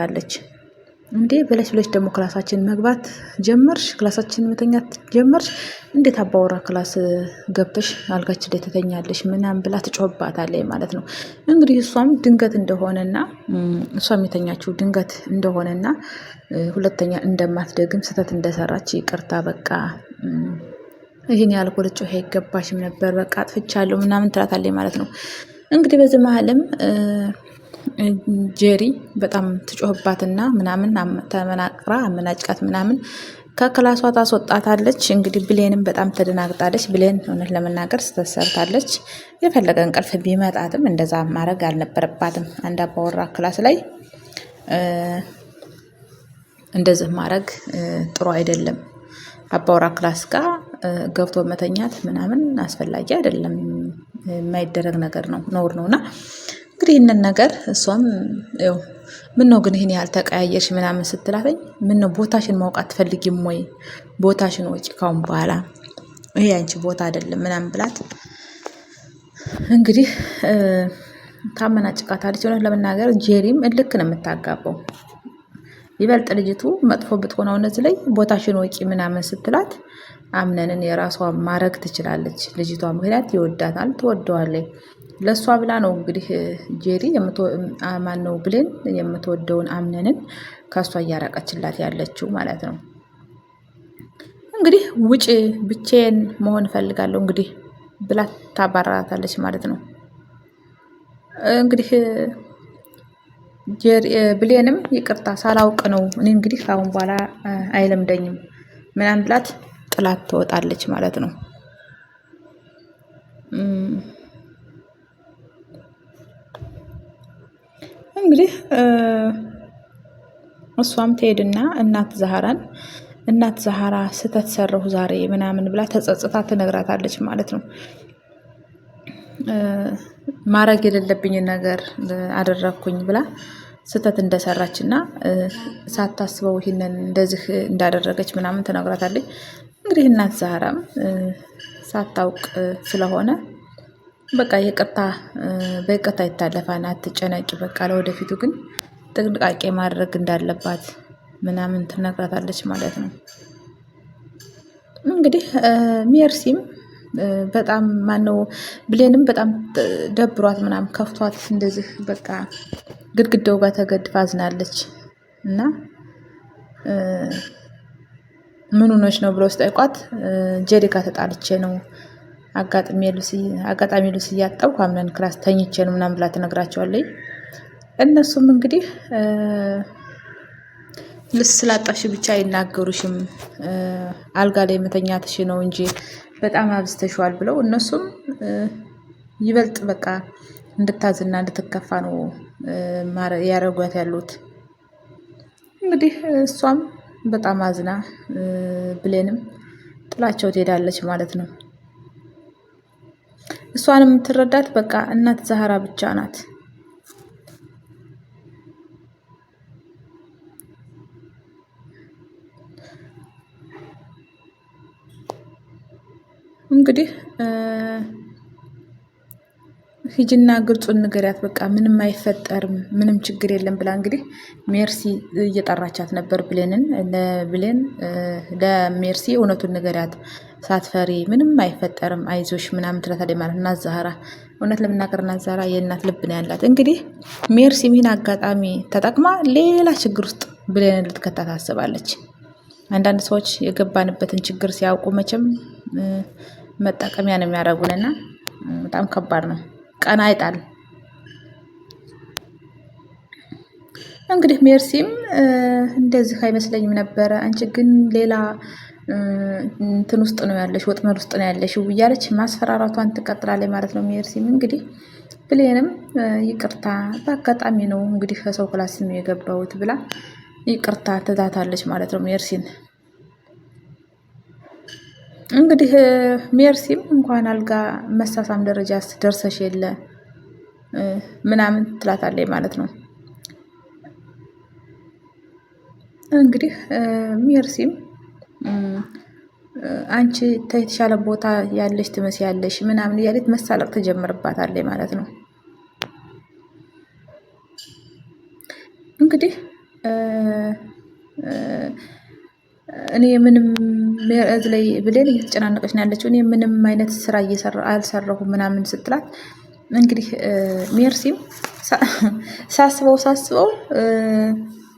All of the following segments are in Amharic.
አለች እንዴ ብለሽ ደግሞ ክላሳችን መግባት ጀመርሽ፣ ክላሳችን መተኛት ጀመርሽ፣ እንዴት አባወራ ክላስ ገብተሽ አልጋችን ላይ ትተኛለሽ ምናምን ብላ ትጮህባታለች ማለት ነው። እንግዲህ እሷም ድንገት እንደሆነና እሷም የተኛችው ድንገት እንደሆነና ሁለተኛ እንደማትደግም ስህተት እንደሰራች ይቅርታ በቃ ይህን ያልኩ ልጮህ አይገባሽም ነበር በቃ አጥፍቻለሁ ምናምን ትላታለች ማለት ነው። እንግዲህ በዚህ መሀልም ጄሪ በጣም ትጮህባትና ምናምን ተመናቅራ አመናጭቃት ምናምን ከክላሷ ታስወጣታለች። እንግዲህ ብሌንም በጣም ተደናግጣለች። ብሌን እውነት ለመናገር ስተሰርታለች። የፈለገ እንቅልፍ ቢመጣትም እንደዛ ማድረግ አልነበረባትም። አንድ አባወራ ክላስ ላይ እንደዚህ ማድረግ ጥሩ አይደለም። አባወራ ክላስ ጋር ገብቶ መተኛት ምናምን አስፈላጊ አይደለም። የማይደረግ ነገር ነው፣ ነውር ነውና እንግዲህ ይህንን ነገር እሷም ያው ምን ነው ግን ይህን ያህል ተቀያየርሽ ምናምን ስትላተኝ ምን ነው ቦታሽን ማውቅ አትፈልጊም ወይ? ቦታሽን ወጪ ካሁን በኋላ ይሄ አንቺ ቦታ አይደለም ምናምን ብላት እንግዲህ ታመናጭቃታለች። እውነት ለመናገር ጄሪም እልክ ነው የምታጋባው። ይበልጥ ልጅቱ መጥፎ ብትሆነው እነዚህ ላይ ቦታሽን ወጪ ምናምን ስትላት አምነንን የራሷ ማድረግ ትችላለች ልጅቷ። ምክንያት ይወዳታል፣ ትወደዋለች። ለእሷ ብላ ነው እንግዲህ ጄሪ ማነው ብሌን የምትወደውን አምነንን ከእሷ እያራቀችላት ያለችው ማለት ነው። እንግዲህ ውጭ ብቻዬን መሆን እፈልጋለሁ እንግዲህ ብላ ታባራታለች ማለት ነው። እንግዲህ ብሌንም ይቅርታ ሳላውቅ ነው እኔ እንግዲህ ካሁን በኋላ አይለምደኝም ምናምን ብላት ጥላት ትወጣለች ማለት ነው። እንግዲህ እሷም ትሄድና እናት ዛህራ ስህተት ሰራሁ ዛሬ ምናምን ብላ ተጸጽታ ትነግራታለች ማለት ነው። ማድረግ የሌለብኝን ነገር አደረግኩኝ ብላ ስህተት እንደሰራች እና ሳታስበው ይህንን እንደዚህ እንዳደረገች ምናምን ትነግራታለች። እንግዲህ እናት ዛህራም ሳታውቅ ስለሆነ በቃ በይቅርታ ይታለፋል፣ አትጨነቂ፣ በቃ ለወደፊቱ ግን ጥንቃቄ ማድረግ እንዳለባት ምናምን ትነግራታለች ማለት ነው። እንግዲህ ሜርሲም በጣም ማነው ብሌንም በጣም ደብሯት ምናምን ከፍቷት እንደዚህ በቃ ግድግዳው ጋር ተገድፋ አዝናለች እና ምን ሆነች ነው ብሎ ሲጠይቋት ጄሪ ጋር ተጣልቼ ነው አጋጣሚ ሉሲ እያጠብኩ አምነን ክላስ ተኝቼ ነው ምናምን ብላ ትነግራቸዋለች። እነሱም እንግዲህ ልብስ ስላጠብሽ ብቻ አይናገሩሽም አልጋ ላይ መተኛትሽ ነው እንጂ በጣም አብዝተሽዋል ብለው እነሱም ይበልጥ በቃ እንድታዝና እንድትከፋ ነው ያደረጓት ያሉት። እንግዲህ እሷም በጣም አዝና ብሌንም ጥላቸው ትሄዳለች ማለት ነው። እሷን የምትረዳት በቃ እናት ዛህራ ብቻ ናት። እንግዲህ ሂጂና ግልጹን ንገሪያት በቃ ምንም አይፈጠርም ምንም ችግር የለም ብላ እንግዲህ ሜርሲ እየጠራቻት ነበር ብሌንን። ለሜርሲ እውነቱን ንገሪያት ሳትፈሪ ምንም አይፈጠርም አይዞሽ ምናምን ትላታለች ማለት እናት ዛህራ። እውነት ለመናገር እናት ዛህራ የእናት ልብ ነው ያላት። እንግዲህ ሜርሲ ይህን አጋጣሚ ተጠቅማ ሌላ ችግር ውስጥ ብሌንን ልትከታ ታስባለች። አንዳንድ ሰዎች የገባንበትን ችግር ሲያውቁ መቼም መጠቀሚያ ነው የሚያደርጉንና በጣም ከባድ ነው። ቀና አይጣል። እንግዲህ ሜርሲም እንደዚህ አይመስለኝም ነበረ፣ አንቺ ግን ሌላ እንትን ውስጥ ነው ያለሽ፣ ወጥመድ ውስጥ ነው ያለሽው እያለች ማስፈራራቷን ትቀጥላለች ማለት ነው። ሜርሲም እንግዲህ ብሌንም ይቅርታ በአጋጣሚ ነው እንግዲህ ከሰው ክላስ ነው የገባሁት ብላ ይቅርታ ትታታለች ማለት ነው ሜርሲን። እንግዲህ ሜርሲም እንኳን አልጋ መሳሳም ደረጃ ደርሰሽ የለ ምናምን ትላታለች ማለት ነው። እንግዲህ ሜርሲም አንቺ የተሻለ ቦታ ያለሽ ትመስያለሽ ምናምን እያለች መሳለቅ ትጀምርባታለች ማለት ነው። እንግዲህ እኔ ምንም እዚህ ላይ ብሌን እየተጨናነቀች ነው ያለችው። እኔ ምንም አይነት ስራ አልሰራሁም ምናምን ስትላት እንግዲህ ሜርሲም ሳስበው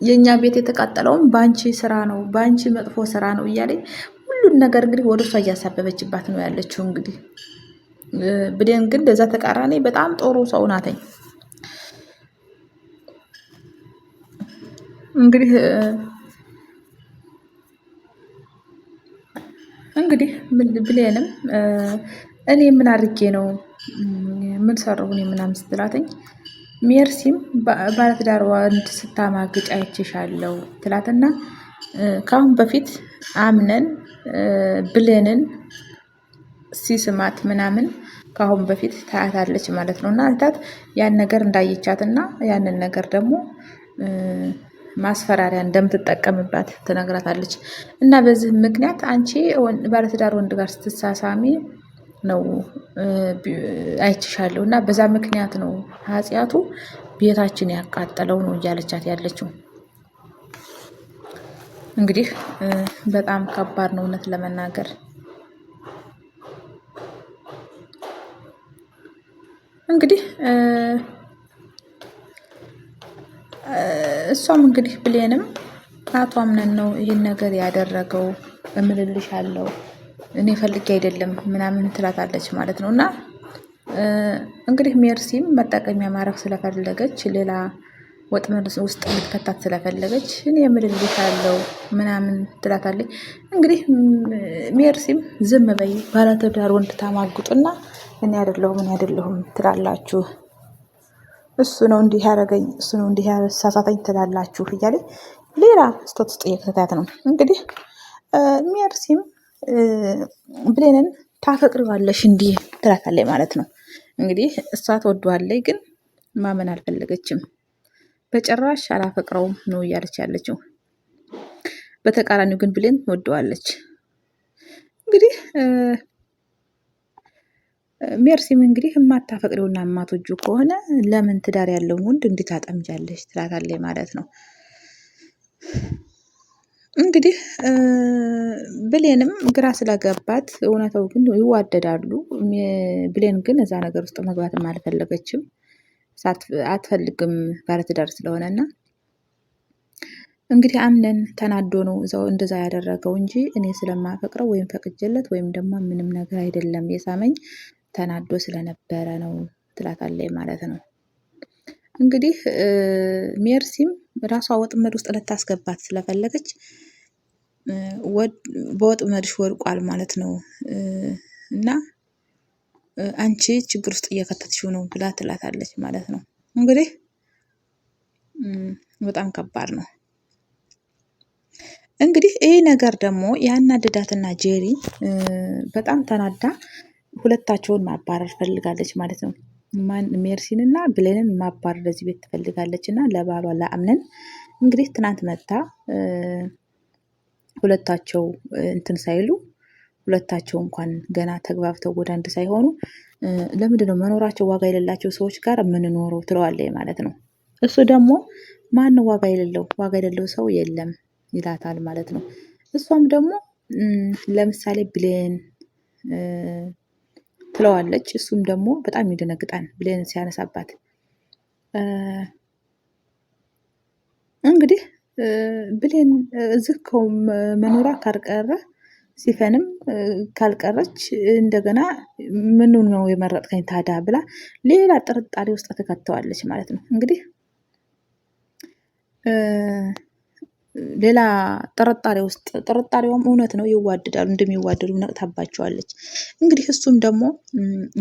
የእኛ ቤት የተቃጠለውም በአንቺ ስራ ነው፣ በአንቺ መጥፎ ስራ ነው እያለኝ ሁሉን ነገር እንግዲህ ወደ እሷ እያሳበበችባት ነው ያለችው። እንግዲህ ብሌን ግን ለዛ ተቃራኒ በጣም ጥሩ ሰው ናተኝ። እንግዲህ ብሌንም እኔ ምን አድርጌ ነው ምን ሰራሁ እኔ ምናምን ስትላተኝ ሜርሲም ባለትዳር ወንድ ስታማግጭ አይቼሻለሁ ትላትና ከአሁን በፊት አምነን ብሌንን ሲስማት ምናምን ከአሁን በፊት ታያታለች ማለት ነው። እና እህታት ያን ነገር እንዳየቻትና ያንን ነገር ደግሞ ማስፈራሪያ እንደምትጠቀምባት ትነግራታለች። እና በዚህ ምክንያት አንቺ ባለትዳር ወንድ ጋር ስትሳሳሚ ነው አይችሻለሁ እና በዛ ምክንያት ነው ኃጢአቱ ቤታችን ያቃጠለው ነው እያለቻት ያለችው። እንግዲህ በጣም ከባድ ነው እውነት ለመናገር። እንግዲህ እሷም እንግዲህ ብሌንም አቶ አምነን ነው ይህን ነገር ያደረገው እምልልሻለሁ እኔ ፈልጌ አይደለም ምናምን ትላታለች ማለት ነው። እና እንግዲህ ሜርሲም መጠቀሚያ ማድረግ ስለፈለገች ሌላ ወጥመድ ውስጥ ልትከታት ስለፈለገች እኔ እምልልሻለሁ ምናምን ትላታለች። እንግዲህ ሜርሲም ዝም በይ ባለትዳር ወንድ ታማግጡና እኔ አይደለሁም ትላላችሁ፣ እሱ ነው እንዲህ ያደረገኝ፣ እሱ ነው እንዲህ ያሳሳተኝ ትላላችሁ እያለ ሌላ ስህተት ውስጥ እየከተታት ነው። እንግዲህ ሜርሲም ብሌንን ታፈቅሪዋለሽ እንዲህ ትላታለች ማለት ነው። እንግዲህ እሷ ትወደዋለች፣ ግን ማመን አልፈለገችም። በጭራሽ አላፈቅረውም ነው እያለች ያለችው። በተቃራኒው ግን ብሌን ትወደዋለች። እንግዲህ ሜርሲም እንግዲህ የማታፈቅሪውና የማትወጂው ከሆነ ለምን ትዳር ያለውን ወንድ እንዴት አጠምጃለሽ ትላታለች ማለት ነው። እንግዲህ ብሌንም ግራ ስለገባት እውነታው ግን ይዋደዳሉ። ብሌን ግን እዛ ነገር ውስጥ መግባትም አልፈለገችም፣ አትፈልግም ባለትዳር ስለሆነና እንግዲህ አምነን ተናዶ ነው እዛው እንደዛ ያደረገው እንጂ እኔ ስለማፈቅረው ወይም ፈቅጄለት ወይም ደግሞ ምንም ነገር አይደለም የሳመኝ ተናዶ ስለነበረ ነው ትላታለች ማለት ነው። እንግዲህ ሜርሲም ራሷ ወጥመድ ውስጥ ልታስገባት ስለፈለገች በወጥመድሽ ወድቋል ማለት ነው እና አንቺ ችግር ውስጥ እየከተትሽው ነው ብላ ትላታለች ማለት ነው። እንግዲህ በጣም ከባድ ነው። እንግዲህ ይሄ ነገር ደግሞ ያናደዳትና ጄሪ በጣም ተናዳ ሁለታቸውን ማባረር ፈልጋለች ማለት ነው። ሜርሲን እና ብሌንን ማባረር ለዚህ ቤት ትፈልጋለች እና ለባሏ ለአምነን እንግዲህ ትናንት መታ ሁለታቸው እንትን ሳይሉ ሁለታቸው እንኳን ገና ተግባብተው ወደ አንድ ሳይሆኑ ለምንድነው መኖራቸው ዋጋ የሌላቸው ሰዎች ጋር የምንኖረው ትለዋለች ማለት ነው። እሱ ደግሞ ማነው ዋጋ የሌለው ሰው የለም ይላታል ማለት ነው። እሷም ደግሞ ለምሳሌ ብሌን ትለዋለች። እሱም ደግሞ በጣም ይደነግጣል ብሌን ሲያነሳባት። እንግዲህ ብሌን እዝከው መኖሯ ካልቀረ ሲፈንም ካልቀረች እንደገና ምኑ ነው የመረጥከኝ ታዲያ ብላ ሌላ ጥርጣሬ ውስጥ ትከተዋለች ማለት ነው። እንግዲህ ሌላ ጥርጣሬ ውስጥ ጥርጣሬውም እውነት ነው፣ ይዋደዳሉ፣ እንደሚዋደዱ ነቅታባቸዋለች። እንግዲህ እሱም ደግሞ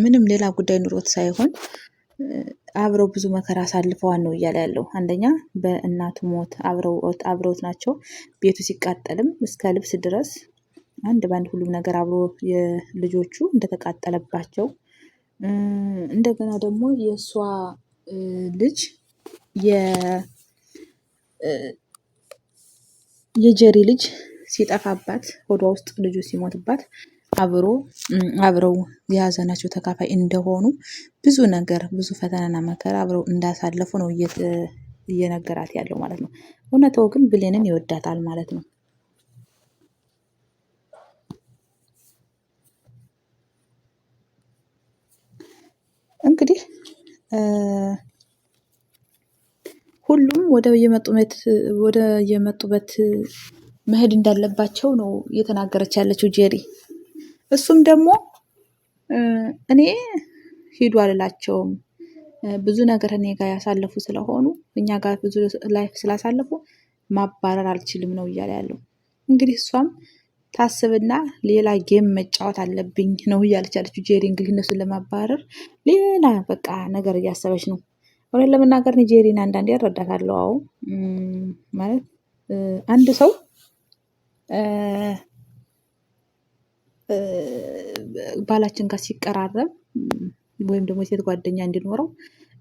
ምንም ሌላ ጉዳይ ኑሮት ሳይሆን አብረው ብዙ መከራ አሳልፈዋል ነው እያለ ያለው። አንደኛ በእናቱ ሞት አብረውት ናቸው። ቤቱ ሲቃጠልም እስከ ልብስ ድረስ አንድ በአንድ ሁሉም ነገር አብሮ የልጆቹ እንደተቃጠለባቸው እንደገና ደግሞ የእሷ ልጅ የጀሪ ልጅ ሲጠፋባት ሆዷ ውስጥ ልጁ ሲሞትባት አብረው የሀዘናቸው ተካፋይ እንደሆኑ ብዙ ነገር ብዙ ፈተናና መከራ አብረው እንዳሳለፉ ነው እየነገራት ያለው ማለት ነው። እውነታው ግን ብሌንን ይወዳታል ማለት ነው። እንግዲህ ሁሉም ወደ የመጡበት መሄድ እንዳለባቸው ነው እየተናገረች ያለችው ጄሪ። እሱም ደግሞ እኔ ሂዱ አልላቸውም፣ ብዙ ነገር እኔ ጋር ያሳለፉ ስለሆኑ እኛ ጋር ብዙ ላይፍ ስላሳለፉ ማባረር አልችልም ነው እያለ ያለው። እንግዲህ እሷም ታስብና ሌላ ጌም መጫወት አለብኝ ነው እያለች ያለችው ጄሪ። እንግዲህ እነሱን ለማባረር ሌላ በቃ ነገር እያሰበች ነው። እውነት ለመናገር እኔ ጄሪን አንዳንዴ እረዳታለሁ። አዎ ማለት አንድ ሰው ባላችን ጋር ሲቀራረብ ወይም ደግሞ ሴት ጓደኛ እንዲኖረው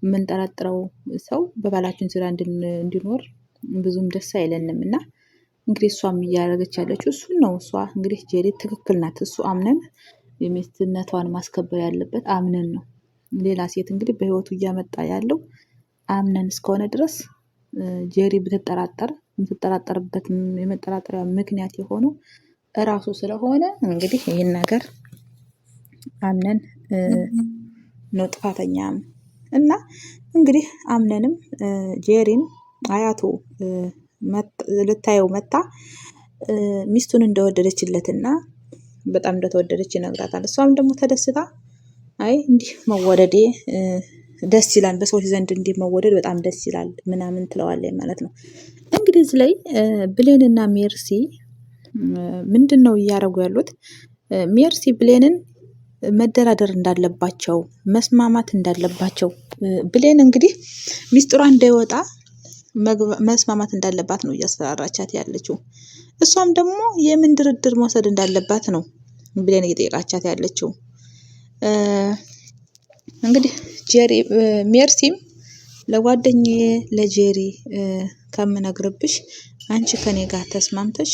የምንጠረጥረው ሰው በባላችን ዙሪያ እንዲኖር ብዙም ደስ አይለንም እና እንግዲህ እሷም እያደረገች ያለችው እሱን ነው። እሷ እንግዲህ ጄሪ ትክክል ናት። እሱ አምነን የሚስትነቷን ማስከበር ያለበት አምነን ነው። ሌላ ሴት እንግዲህ በህይወቱ እያመጣ ያለው አምነን እስከሆነ ድረስ ጄሪ ብትጠራጠር የምትጠራጠርበት የመጠራጠሪያ ምክንያት የሆነው እራሱ ስለሆነ እንግዲህ ይህን ነገር አምነን ነው ጥፋተኛም እና እንግዲህ አምነንም ጄሪን አያቱ ልታየው መታ ሚስቱን እንደወደደችለትና በጣም እንደተወደደች ይነግራታል። እሷም ደግሞ ተደስታ አይ እንዲህ መወደዴ ደስ ይላል፣ በሰዎች ዘንድ እንዲህ መወደድ በጣም ደስ ይላል ምናምን ትለዋለች ማለት ነው። እንግዲህ እዚህ ላይ ብሌንና ሜርሲ ምንድን ነው እያደረጉ ያሉት? ሜርሲ ብሌንን መደራደር እንዳለባቸው መስማማት እንዳለባቸው ብሌን እንግዲህ ሚስጥሯ እንዳይወጣ መስማማት እንዳለባት ነው እያስፈራራቻት ያለችው። እሷም ደግሞ የምን ድርድር መውሰድ እንዳለባት ነው ብሌን እየጠየቃቻት ያለችው። እንግዲህ ሜርሲም ለጓደኛዬ ለጄሪ ከምነግርብሽ አንቺ ከኔ ጋር ተስማምተሽ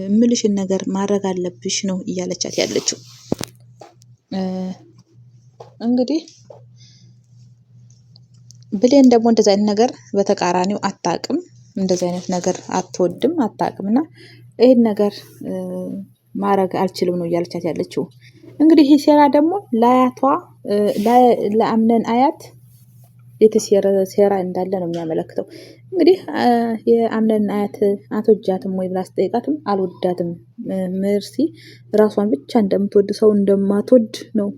እምልሽን ነገር ማድረግ አለብሽ ነው እያለቻት ያለችው። እንግዲህ ብሌን ደግሞ እንደዚህ አይነት ነገር በተቃራኒው አታውቅም፣ እንደዚህ አይነት ነገር አትወድም አታውቅም እና ይሄን ነገር ማድረግ አልችልም ነው እያለቻት ያለችው። እንግዲህ ይሄ ሴራ ደግሞ ለአያቷ ለአምነን አያት የተሴረ ሴራ እንዳለ ነው የሚያመለክተው። እንግዲህ የአምነን አያት አትወጃትም ወይ ብላ ስጠይቃትም አልወዳትም፣ ሜርሲ ራሷን ብቻ እንደምትወድ ሰው እንደማትወድ ነው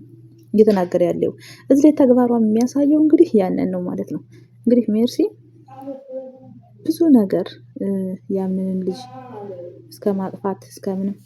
እየተናገረ ያለው። እዚህ ላይ ተግባሯን የሚያሳየው እንግዲህ ያንን ነው ማለት ነው። እንግዲህ ሜርሲ ብዙ ነገር ያምንን ልጅ እስከ ማጥፋት እስከ ምንም